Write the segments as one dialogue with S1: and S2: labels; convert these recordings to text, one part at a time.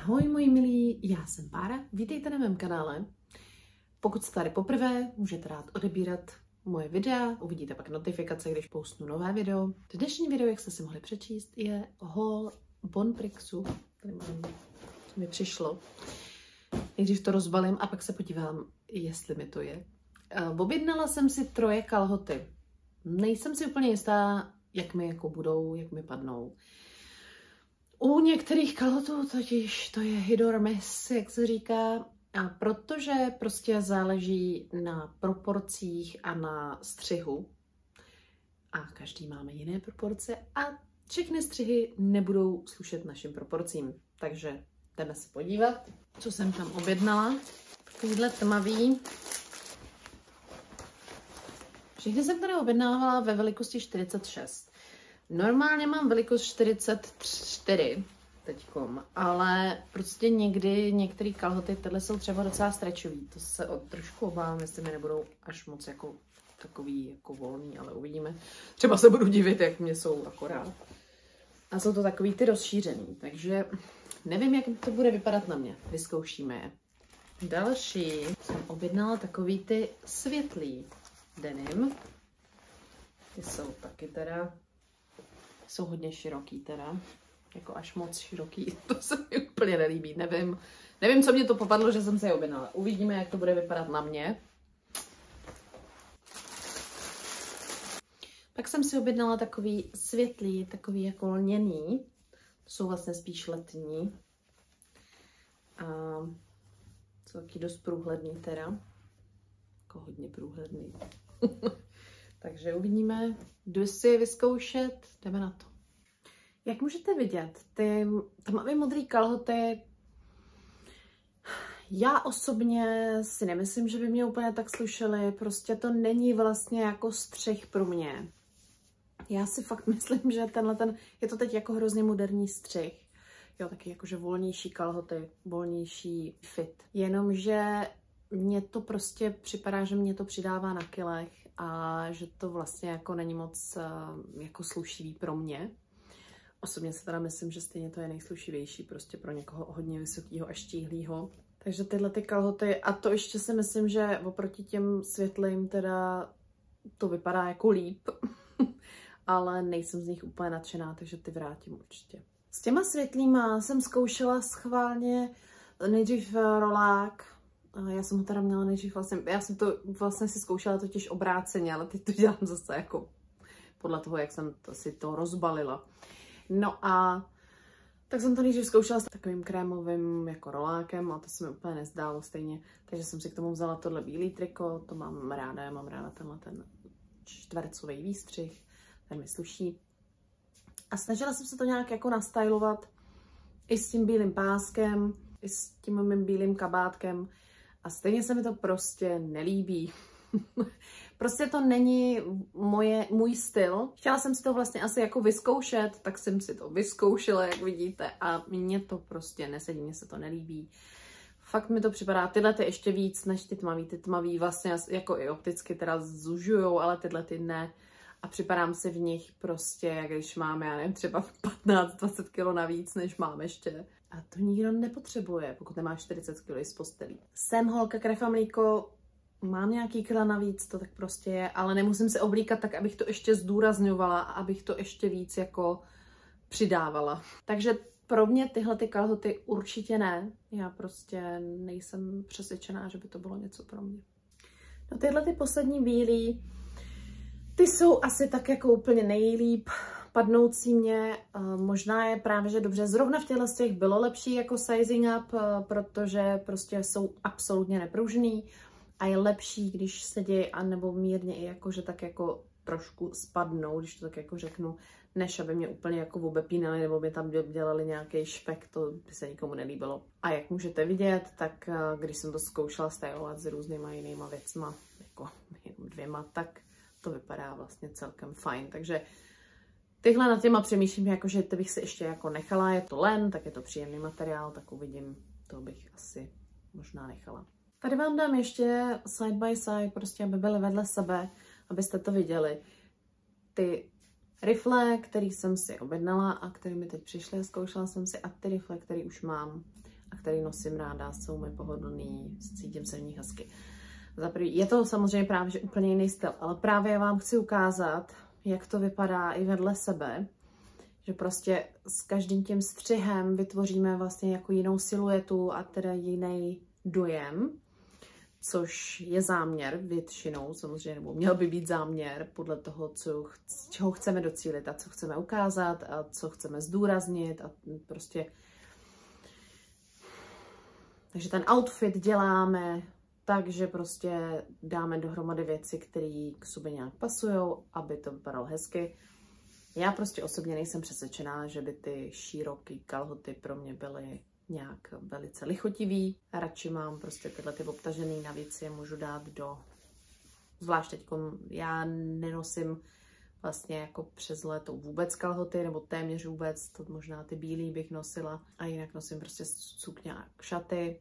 S1: Ahoj moji milí, já jsem Bára, vítejte na mém kanále. Pokud jste tady poprvé, můžete rád odebírat moje videa, uvidíte pak notifikace, když postnu nové video. Dnešní video, jak jste si mohli přečíst, je haul Bonprixu, tady mám, co mi přišlo. Nejdřív to rozbalím a pak se podívám, jestli mi to je. Objednala jsem si 3 kalhoty. Nejsem si úplně jistá, jak mi jako budou, jak mi padnou. U některých kalhotů totiž to je hit or miss, jak se říká, a protože prostě záleží na proporcích a na střihu. A každý máme jiné proporce a všechny střihy nebudou slušet našim proporcím. Takže jdeme se podívat, co jsem tam objednala. Takovýhle tmavý. Všechny jsem tady objednávala ve velikosti 46. Normálně mám velikost 44 teďkom, ale prostě někdy některé kalhoty tyhle jsou třeba docela stretchový. To se trošku obávám, jestli mi nebudou až moc jako takový jako volný, ale uvidíme. Třeba se budu divit, jak mě jsou akorát. A jsou to takový ty rozšířený, takže nevím, jak to bude vypadat na mě. Vyzkoušíme je. Další jsem objednala takový ty světlý denim. Ty jsou taky teda, jsou hodně široký teda, jako až moc široký, to se mi úplně nelíbí, nevím, co mě to popadlo, že jsem se je objednala. Uvidíme, jak to bude vypadat na mě. Pak jsem si objednala takový světlý, takový jako lněný, to jsou vlastně spíš letní. A jsou taky dost průhledný teda, jako hodně průhledný. Takže uvidíme, jdu si je vyzkoušet, jdeme na to. Jak můžete vidět, ty tmavě modré kalhoty, já osobně si nemyslím, že by mě úplně tak slušely, prostě to není vlastně jako střih pro mě. Já si fakt myslím, že je to teď jako hrozně moderní střih. Jo, taky jakože volnější kalhoty, volnější fit. Jenomže mně to prostě připadá, že mě to přidává na kilech a že to vlastně jako není moc jako slušivý pro mě. Osobně si teda myslím, že stejně to je nejslušivější prostě pro někoho hodně vysokýho a štíhlýho. Takže tyhle ty kalhoty, a to ještě si myslím, že oproti těm světlým teda to vypadá jako líp, ale nejsem z nich úplně nadšená, takže ty vrátím určitě. S těma světlýma jsem zkoušela schválně nejdřív rolák. Já jsem ho teda měla nejdřív vlastně, já jsem to vlastně si zkoušela totiž obráceně, ale teď to dělám zase jako podle toho, jak jsem si to rozbalila. No a tak jsem to nejdřív zkoušela s takovým krémovým jako rolákem a to se mi úplně nezdálo stejně, takže jsem si k tomu vzala tohle bílý triko, to mám ráda, já mám ráda ten čtvercový výstřih, ten mi sluší. A snažila jsem se to nějak jako nastylovat i s tím bílým páskem, i s tím mým bílým kabátkem a stejně se mi to prostě nelíbí. Prostě to není můj styl. Chtěla jsem si to vlastně asi jako vyzkoušet, tak jsem si to vyzkoušela, jak vidíte, a mně to prostě nesedí, mně se to nelíbí. Fakt mi to připadá, tyhle ty ještě víc než ty tmavý vlastně jako i opticky teda zužujou, ale tyhle ty ne. A připadám si v nich prostě, jak když máme, já nevím, třeba 15-20 kg navíc, než mám ještě. A to nikdo nepotřebuje, pokud nemáš 40 kg z postelí. Jsem holka, krev a mlíko, mám nějaký kila navíc, to tak prostě je, ale nemusím se oblíkat tak, abych to ještě zdůrazňovala a abych to ještě víc jako přidávala. Takže pro mě tyhle ty kalhoty určitě ne. Já prostě nejsem přesvědčená, že by to bylo něco pro mě. No tyhle ty poslední bílý, ty jsou asi tak jako úplně nejlíp padnoucí mě. Možná je právě, že dobře, zrovna v těchto z těch bylo lepší jako sizing up, protože prostě jsou absolutně nepružný a je lepší, když se děje, anebo mírně i jako, že tak jako trošku spadnou, když to tak jako řeknu, než aby mě úplně jako obepínali nebo by tam dělali nějaký špek, to by se nikomu nelíbilo. A jak můžete vidět, tak když jsem to zkoušela stylovat s různýma jinýma věcma, jako jenom 2, tak to vypadá vlastně celkem fajn. Takže tyhle nad těma přemýšlím, jako, že to bych si ještě jako nechala, je to len, tak je to příjemný materiál, tak uvidím, to bych asi možná nechala. Tady vám dám ještě side by side, prostě aby byly vedle sebe, abyste to viděli. Ty rifle, který jsem si objednala a který mi teď přišly, zkoušela jsem si, a ty rifle, který už mám. a který nosím ráda, jsou mi pohodlný, cítím se v nich hezky. Je to samozřejmě právě že úplně jiný styl, ale právě vám chci ukázat, jak to vypadá i vedle sebe, že prostě s každým tím střihem vytvoříme vlastně jako jinou siluetu a teda jiný dojem, což je záměr většinou samozřejmě, nebo měl by být záměr podle toho, čeho chceme docílit a co chceme ukázat a co chceme zdůraznit a prostě. Takže ten outfit děláme tak, že prostě dáme dohromady věci, které k sobě nějak pasují, aby to vypadalo hezky. Já prostě osobně nejsem přesvědčená, že by ty široký kalhoty pro mě byly nějak velice lichotivý. Radši mám prostě tyhle ty obtažený, navíc je můžu dát do, zvlášť teď já nenosím vlastně jako přes léto vůbec kalhoty, nebo téměř vůbec, to možná ty bílý bych nosila a jinak nosím prostě sukně a šaty,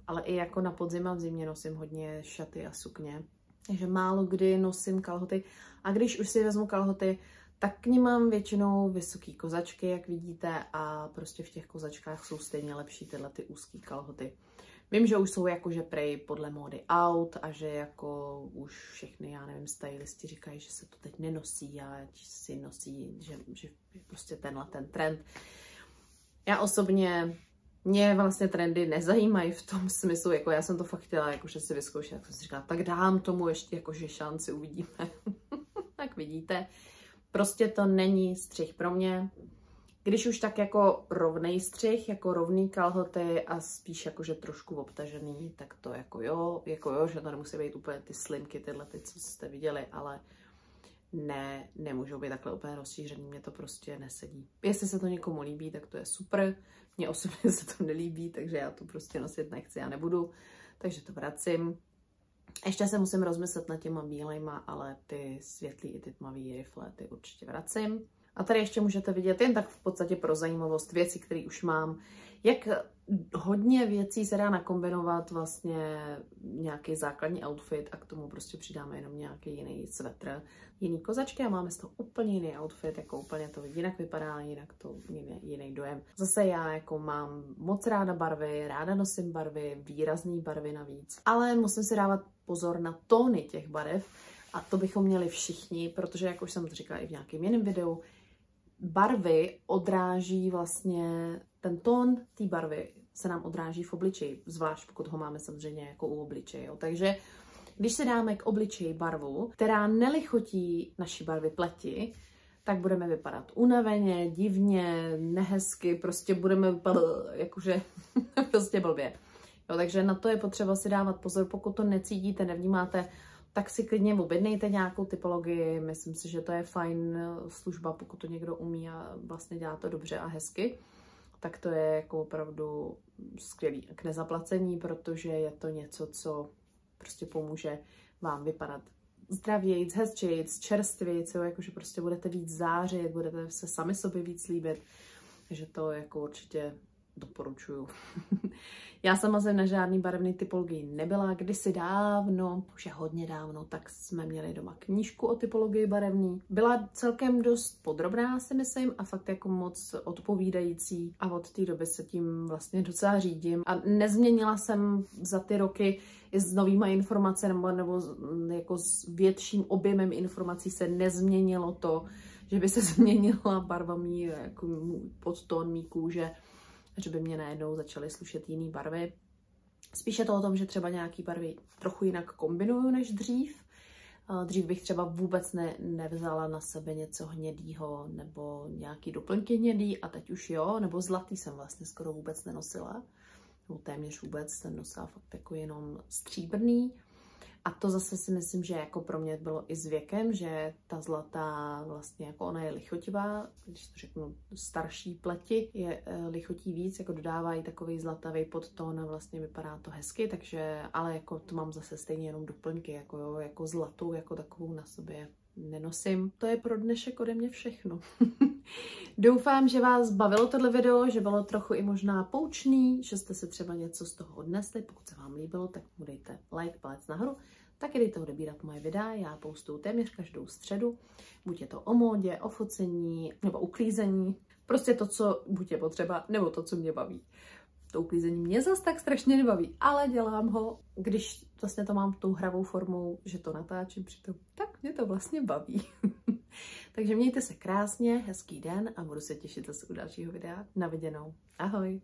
S1: ale i jako na podzim a v zimě nosím hodně šaty a sukně, takže málo kdy nosím kalhoty a když už si vezmu kalhoty, tak k nim mám většinou vysoký kozačky, jak vidíte, a prostě v těch kozačkách jsou stejně lepší tyhle ty úzký kalhoty. Vím, že už jsou jakože prej podle módy out a že jako už všechny, já nevím, stylisti říkají, že se to teď nenosí a si nosí, že je prostě tenhle ten trend. Já osobně, mě vlastně trendy nezajímají v tom smyslu, jako já jsem to fakt chtěla jakože si vyzkoušet, tak jsem si říkala, tak dám tomu ještě jakože šanci, uvidíme. Tak vidíte, prostě to není střih pro mě. Když už tak jako rovnej střih, jako rovný kalhoty a spíš jakože trošku obtažený, tak to jako jo, že to nemusí být úplně ty slimky, tyhle ty, co jste viděli, ale ne, nemůžou být takhle úplně rozšířený, mě to prostě nesedí. Jestli se to někomu líbí, tak to je super, mně osobně se to nelíbí, takže já to prostě nosit nechci a nebudu, takže to vracím. Ještě se musím rozmyslet nad těma bílejma, ale ty světlý i ty tmavý rifle, ty určitě vracím. A tady ještě můžete vidět jen tak v podstatě pro zajímavost věci, které už mám, jak hodně věcí se dá nakombinovat vlastně nějaký základní outfit a k tomu prostě přidáme jenom nějaký jiný svetr, jiný kozačky a máme z toho úplně jiný outfit, jako úplně to jinak vypadá, jinak to jiný dojem. Zase já jako mám moc ráda barvy, ráda nosím barvy, výrazný barvy navíc, ale musím si dávat pozor na tóny těch barev a to bychom měli všichni, protože jak už jsem to říkala i v nějakém jiném videu, barvy odráží vlastně, ten tón té barvy se nám odráží v obličeji, zvlášť pokud ho máme samozřejmě jako u obličeje. Jo. Takže když si dáme k obličeji barvu, která nelichotí naší barvy pleti, tak budeme vypadat unaveně, divně, nehezky, prostě budeme vypadat jakože prostě blbě. Jo, takže na to je potřeba si dávat pozor, pokud to necítíte, nevnímáte, tak si klidně objednejte nějakou typologii. Myslím si, že to je fajn služba, pokud to někdo umí a vlastně dělá to dobře a hezky. Tak to je jako opravdu skvělý k nezaplacení, protože je to něco, co prostě pomůže vám vypadat zdravějc, hezčejc, čerstvějc, jakože prostě budete víc zářit, budete se sami sobě víc líbit. Takže to jako určitě doporučuju. Já sama jsem na žádný barevný typologii nebyla, kdysi dávno, už je hodně dávno, tak jsme měli doma knížku o typologii barevný. Byla celkem dost podrobná, si myslím, a fakt jako moc odpovídající a od té doby se tím vlastně docela řídím. A nezměnila jsem za ty roky i s novýma informacemi nebo jako s větším objemem informací se nezměnilo to, že by se změnila barva mý, jako podtón mý kůže, že by mě najednou začaly slušet jiné barvy. Spíš je to o tom, že třeba nějaké barvy trochu jinak kombinuju než dřív. Dřív bych třeba vůbec nevzala na sebe něco hnědýho nebo nějaký doplňky hnědý a teď už jo, nebo zlatý jsem vlastně skoro vůbec nenosila. Nebo téměř vůbec jsem nosila fakt jako jenom stříbrný. A to zase si myslím, že jako pro mě bylo i s věkem, že ta zlatá vlastně jako ona je lichotivá, když to řeknu starší pleti, je lichotí víc, jako dodávají takový zlatavý podtón a vlastně vypadá to hezky, takže, ale jako to mám zase stejně jenom doplňky, jako jo, jako zlatou, jako takovou na sobě nenosím. To je pro dnešek ode mě všechno. Doufám, že vás bavilo tohle video, že bylo trochu i možná poučný, že jste si třeba něco z toho odnesli. Pokud se vám líbilo, tak mu dejte like, palec nahoru. Taky dejte odebírat moje videa, já postuju téměř každou středu. Buď je to o módě, o focení nebo uklízení. Prostě to, co buď je potřeba, nebo to, co mě baví. To uklízení mě zase tak strašně nebaví, ale dělám ho, když vlastně to mám tou hravou formou, že to natáčím přitom, tak mě to vlastně baví. Takže mějte se krásně, hezký den a budu se těšit zase u dalšího videa. Na viděnou. Ahoj!